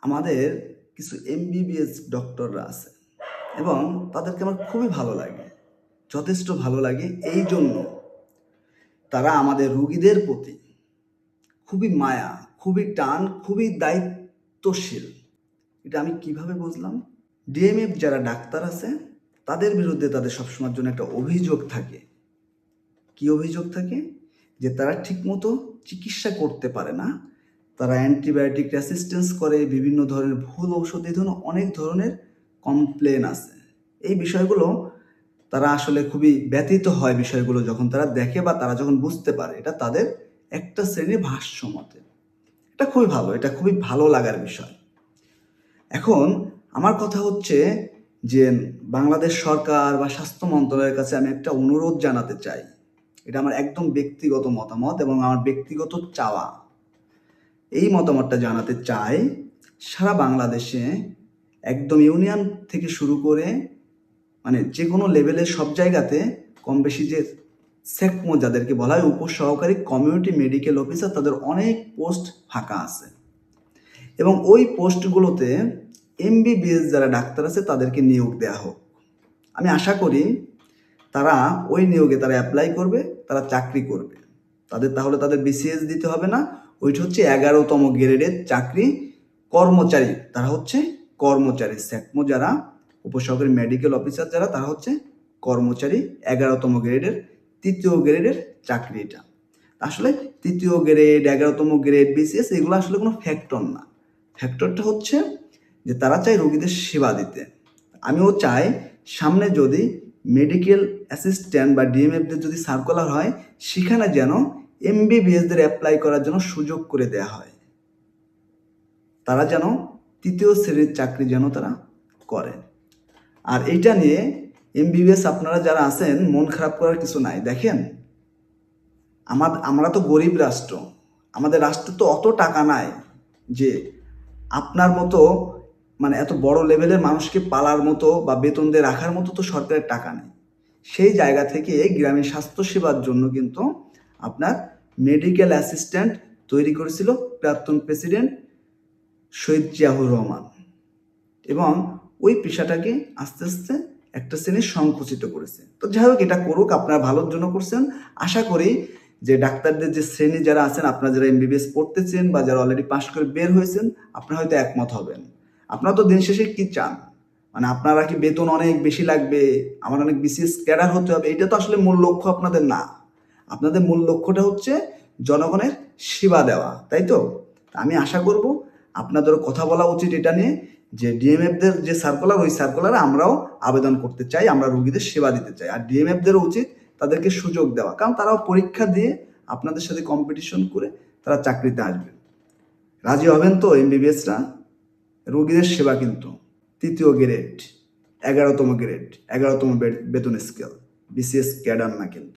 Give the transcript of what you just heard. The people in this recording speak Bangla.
আমাদের কিছু এমবিবিএস ডক্টররা আছে এবং তাদেরকে আমার খুবই ভালো লাগে, যথেষ্ট ভালো লাগে। এই জন্য তারা আমাদের রুগীদের প্রতি খুবই মায়া, খুবই টান, খুবই দায়িত্বশীল। এটা আমি কিভাবে বুঝলাম? ডিএমএফ যারা ডাক্তার আছে তাদের বিরুদ্ধে তাদের সবসময়ের জন্য একটা অভিযোগ থাকে। কি অভিযোগ থাকে? যে তারা ঠিকমতো চিকিৎসা করতে পারে না, তারা অ্যান্টিবায়োটিক রেসিস্টেন্স করে, বিভিন্ন ধরনের ভুল ঔষধ, এই ধরনের অনেক ধরনের কমপ্লেন আছে। এই বিষয়গুলো তারা আসলে খুবই ব্যথিত হয় বিষয়গুলো যখন তারা দেখে বা তারা যখন বুঝতে পারে। এটা তাদের একটা শ্রেণীর ভাষ্য মতে। এটা খুবই ভালো, এটা খুবই ভালো লাগার বিষয়। এখন আমার কথা হচ্ছে যে বাংলাদেশ সরকার বা স্বাস্থ্য মন্ত্রণালয়ের কাছে আমি একটা অনুরোধ জানাতে চাই। এটা আমার একদম ব্যক্তিগত মতামত এবং আমার ব্যক্তিগত চাওয়া। এই মতামতটা জানাতে চাই, সারা বাংলাদেশে একদম ইউনিয়ন থেকে শুরু করে মানে যে কোনো লেভেলের সব জায়গাতে কম বেশি যে সেকমো যাদেরকে বলা হয়, উপসহকারী কমিউনিটি মেডিকেল অফিসার, তাদের অনেক পোস্ট ফাঁকা আছে এবং ওই পোস্টগুলোতে এমবিবিএস যারা ডাক্তার আছে তাদেরকে নিয়োগ দেওয়া হোক। আমি আশা করি তারা ওই নিয়োগে তারা অ্যাপ্লাই করবে, তারা চাকরি করবে। তাহলে তাদের বিসিএস দিতে হবে না। ওইটা হচ্ছে 11তম গ্রেডের চাকরি, কর্মচারী। তারা হচ্ছে কর্মচারী। সেকমো যারা উপসহকারী মেডিকেল অফিসার যারা, তারা হচ্ছে কর্মচারী, 11তম গ্রেডের, 3য় গ্রেডের চাকরি এটা। আসলে 3য় গ্রেড, 11তম গ্রেড, বিসিএস এগুলো আসলে কোনো ফ্যাক্টর না। ফ্যাক্টরটা হচ্ছে যে তারা চায় রোগীদের সেবা দিতে। আমিও চাই সামনে যদি মেডিকেল অ্যাসিস্ট্যান্ট বা ডিএমএফদের যদি সার্কুলার হয়, সেখানে যেন এমবিবিএসদের অ্যাপ্লাই করার জন্য সুযোগ করে দেয়া হয়। তারা যেন 3য় শ্রেণীর চাকরি যেন তারা করে। আর এইটা নিয়ে এমবিবিএস আপনারা যারা আছেন, মন খারাপ করার কিছু নাই। দেখেন, আমরা তো গরিব রাষ্ট্র, আমাদের রাষ্ট্র তো অত টাকা নাই যে আপনার মতো মানে এত বড় লেভেলের মানুষকে পালার মতো বা বেতন দিয়ে রাখার মতো তো সরকারের টাকা নেই। সেই জায়গা থেকে গ্রামীণ স্বাস্থ্যসেবার জন্য কিন্তু আপনার মেডিকেল অ্যাসিস্ট্যান্ট তৈরি করেছিল প্রাক্তন প্রেসিডেন্ট শহীদ জিয়াউর রহমান, এবং ওই পেশাটাকে আস্তে আস্তে একটা শ্রেণী সংকুচিত করেছে। তো যাই হোক, এটা করুক, আপনারা ভালোর জন্য করছেন। আশা করি যে ডাক্তারদের যে শ্রেণী যারা আছেন, আপনারা যারা এমবিবিএস পড়তেছেন বা যারা অলরেডি পাশ করে বের হয়েছেন, আপনারা হয়তো একমত হবেন। আপনারা তো দিন শেষে কি চান? মানে আপনারা কি বেতন অনেক বেশি লাগবে, আমার অনেক বিসিএস ক্যাডার হতে হবে, এটা তো আসলে মূল লক্ষ্য আপনাদের না। আপনাদের মূল লক্ষ্যটা হচ্ছে জনগণের সেবা দেওয়া, তাই তো? আমি আশা করব আপনাদেরও কথা বলা উচিত এটা নিয়ে, যে ডিএমএফদের যে সার্কুলার, ওই সার্কুলারে আমরাও আবেদন করতে চাই, আমরা রোগীদের সেবা দিতে চাই। আর ডিএমএফদেরও উচিত তাদেরকে সুযোগ দেওয়া, কারণ তারাও পরীক্ষা দিয়ে আপনাদের সাথে কম্পিটিশন করে তারা চাকরিতে আসবে। রাজি হবেন তো এমবিবিএসরা? রোগীদের সেবা কিন্তু 3য় গ্রেড, 11তম গ্রেড, 11তম বেতন স্কেল, বিসিএস ক্যাডার না কিন্তু।